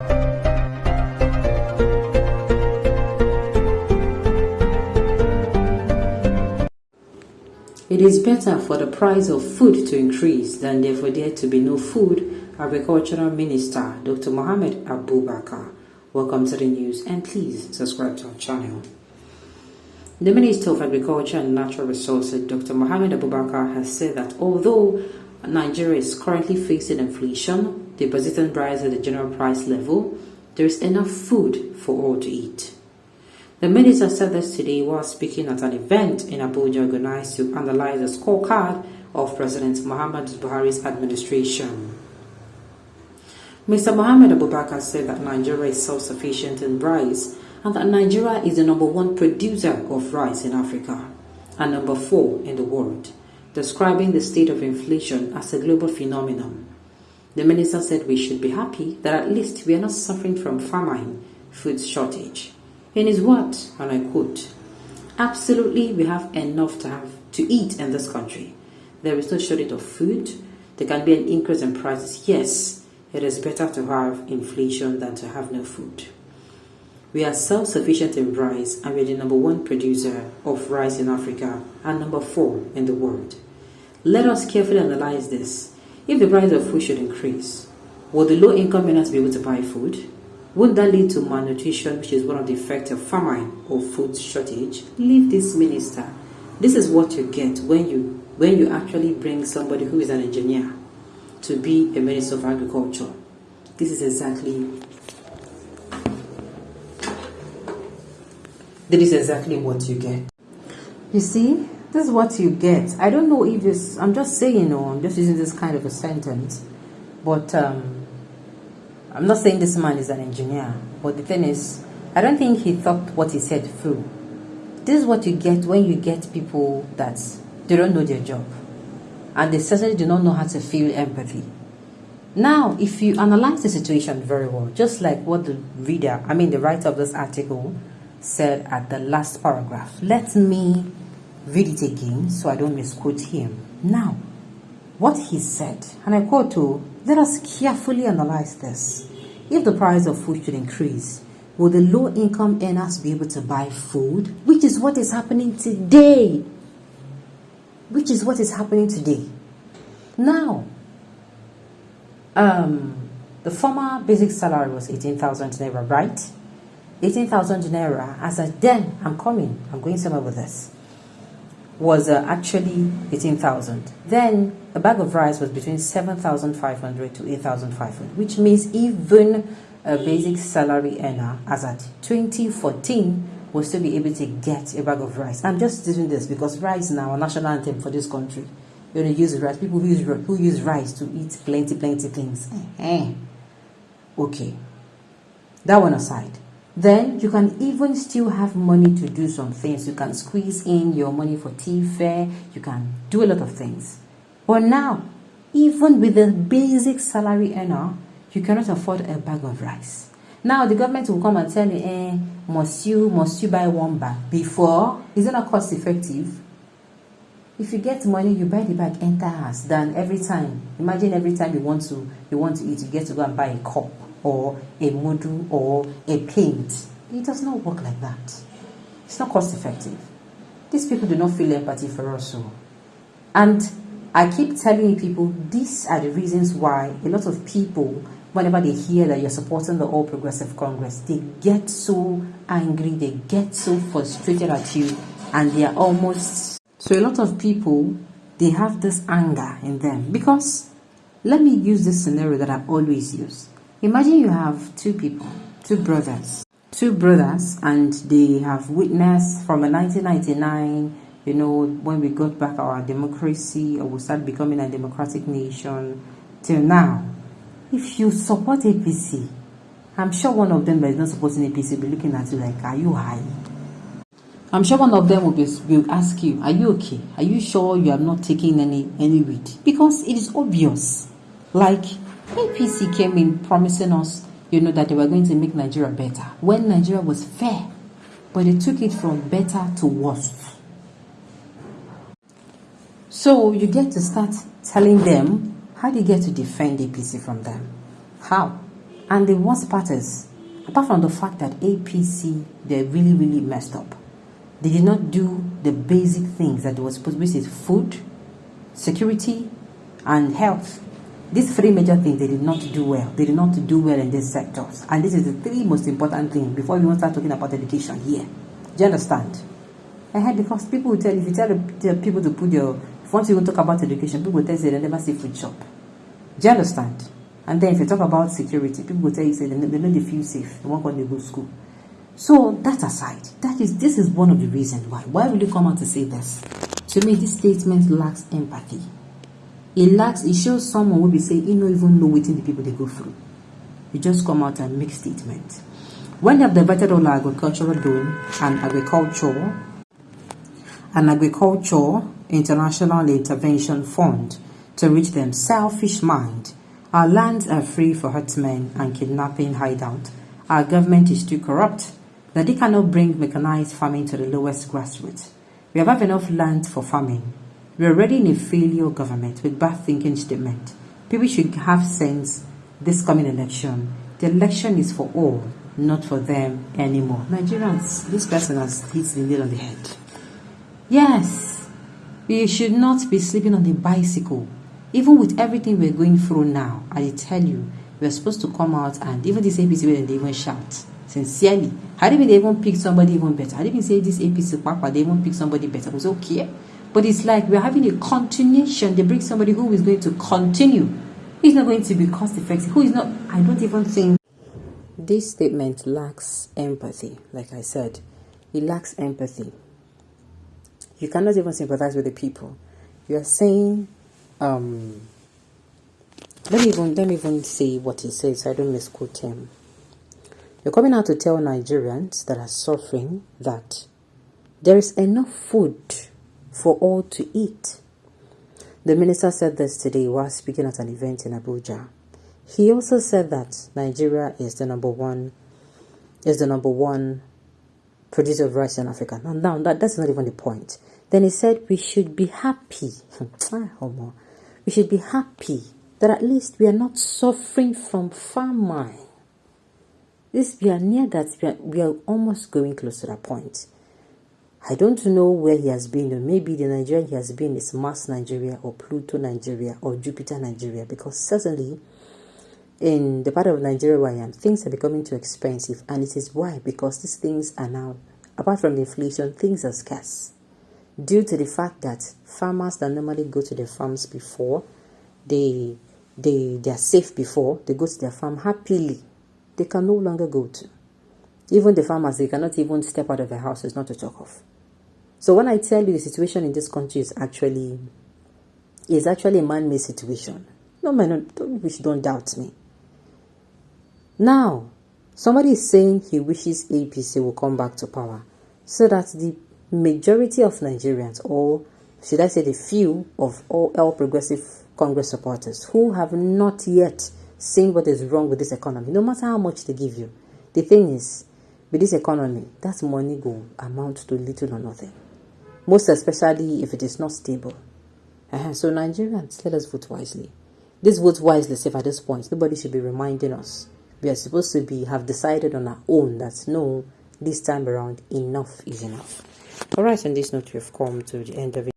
It is better for the price of food to increase than for there to be no food. Agricultural Minister Dr. Mohammed Abubakar. Welcome to the news and please subscribe to our channel. The Minister of Agriculture and Natural Resources Dr. Mohammed Abubakar has said that although Nigeria is currently facing inflation, the persistent rise at the general price level, there is enough food for all to eat. The minister said this today while speaking at an event in Abuja organized to analyze the scorecard of President Muhammad Buhari's administration. Mr. Mohammed Abubakar said that Nigeria is self-sufficient in rice and that Nigeria is the #1 producer of rice in Africa and #4 in the world, describing the state of inflation as a global phenomenon. The minister said we should be happy that at least we are not suffering from famine, food shortage. In his words, and I quote, "Absolutely, we have enough to eat in this country. There is no shortage of food. There can be an increase in prices. Yes, it is better to have inflation than to have no food. We are self-sufficient in rice and we are the #1 producer of rice in Africa and #4 in the world. Let us carefully analyze this. If the price of food should increase, will the low-income earners be able to buy food? Wouldn't that lead to malnutrition, which is one of the effects of famine or food shortage? Leave this minister. This is what you get when you actually bring somebody who is an engineer to be a minister of agriculture. This is exactly what you get. You see, this is what you get. I don't know if this, I'm just saying, or I'm just using this kind of a sentence, but I'm not saying this man is an engineer, but the thing is, I don't think he thought what he said through. This is what you get when you get people that they don't know their job and they certainly do not know how to feel empathy. Now, if you analyze the situation very well, just like what the writer of this article said at the last paragraph, let me read it again so I don't misquote him. Now, what he said, and I quote, let us carefully analyze this. If the price of food should increase, will the low-income earners be able to buy food? Which is what is happening today. Now, the former basic salary was 18,000 naira, right? 18,000 naira, as at then, I'm going somewhere with this, was actually 18,000. Then a bag of rice was between 7,500 to 8,500, which means even a basic salary earner as at 2014 will still be able to get a bag of rice. I'm just doing this because rice is now a national anthem for this country. You want to use rice. People who use rice to eat plenty things. Okay. That one aside. Then you can even still have money to do some things. You can squeeze in your money for tea fare. You can do a lot of things. But now, even with the basic salary earner, you cannot afford a bag of rice. Now the government will come and tell you, must you buy one bag? Before, is it not cost effective? If you get money, you buy the bag, enter house. Then every time, imagine every time you want to eat, you get to go and buy a cup or a mudu or a paint. It does not work like that. It's not cost effective. These people do not feel empathy for us. And I keep telling people these are the reasons why a lot of people, whenever they hear that you're supporting the All Progressive Congress, they get so angry, they get so frustrated at you, and they are almost... So a lot of people, they have this anger in them. Because, let me use this scenario that I always use. Imagine you have two brothers, and they have witnessed from 1999, when we got back our democracy or we start becoming a democratic nation till now. If you support APC, I'm sure one of them that is not supporting APC will be looking at you like, are you high? I'm sure one of them will ask you, are you okay? Are you sure you are not taking any weed? Because it is obvious. Like, APC came in promising us, that they were going to make Nigeria better when Nigeria was fair, but they took it from better to worst. So you get to start telling them, how do you get to defend APC from them? How? And the worst part is, apart from the fact that APC, they're really, really messed up. They did not do the basic things that they were supposed to, which is food, security, and health. These three major things they did not do well. They did not do well in these sectors. And this is the three most important things before we even start talking about education here. Do you understand? Because people will tell, if you tell the people to put your, if once you want to talk about education, people will tell you they never see food shop. Do you understand? And then if you talk about security, people will tell you, say they know they feel safe. They won't want to go to school. So that aside, this is one of the reasons why. Why will you come out to say this? To me, this statement lacks empathy. It shows someone will be saying, you don't even know what the people they go through. You just come out and make statements. When they have diverted all agricultural loan and agriculture international intervention fund to reach them selfish mind, our lands are free for herdsmen and kidnapping hideout. Our government is too corrupt that they cannot bring mechanized farming to the lowest grassroots. We have enough land for farming. We are already in a failure government with bad thinking statement. People should have sense this coming election. The election is for all, not for them anymore. Nigerians, this person has hit the nail on the head. Yes, we should not be sleeping on the bicycle. Even with everything we're going through now, I tell you, we're supposed to come out and even this APC, they even shout. Sincerely. Had they even picked somebody even better? Had they even say this APC Papa, they even pick somebody better? It was okay. But it's like we're having a continuation. They bring somebody who is going to continue. Who is not going to be cost effective. Who is not, I don't even think. This statement lacks empathy. Like I said, it lacks empathy. You cannot even sympathize with the people. You are saying, let me even say what he says so I don't misquote him. You're coming out to tell Nigerians that are suffering that there is enough food for all to eat. The minister said this today while speaking at an event in Abuja. He also said that Nigeria is the number one producer of rice in Africa. Now that's not even the point. Then he said we should be happy. We should be happy that at least we are not suffering from famine. We are near that. We are almost going close to that point. I don't know where he has been, or maybe the Nigeria he has been is Mars Nigeria or Pluto Nigeria or Jupiter Nigeria, because certainly in the part of Nigeria where I am, things are becoming too expensive, and it is why, because these things are now, apart from the inflation, things are scarce due to the fact that farmers that normally go to their farms before, they are safe before, they go to their farm happily. They can no longer go to. Even the farmers, they cannot even step out of their houses, not to talk of. So when I tell you the situation in this country is actually a man-made situation, no man, don't doubt me. Now, somebody is saying he wishes APC will come back to power so that the majority of Nigerians, or should I say the few of all progressive Congress supporters who have not yet seen what is wrong with this economy, no matter how much they give you, the thing is, with this economy, that money will amount to little or nothing. Most especially if it is not stable. So Nigerians, let us vote wisely. This vote wisely, safe at this point. Nobody should be reminding us. We are supposed to have decided on our own that no, this time around, enough is enough. Alright, on this note, we have come to the end of it.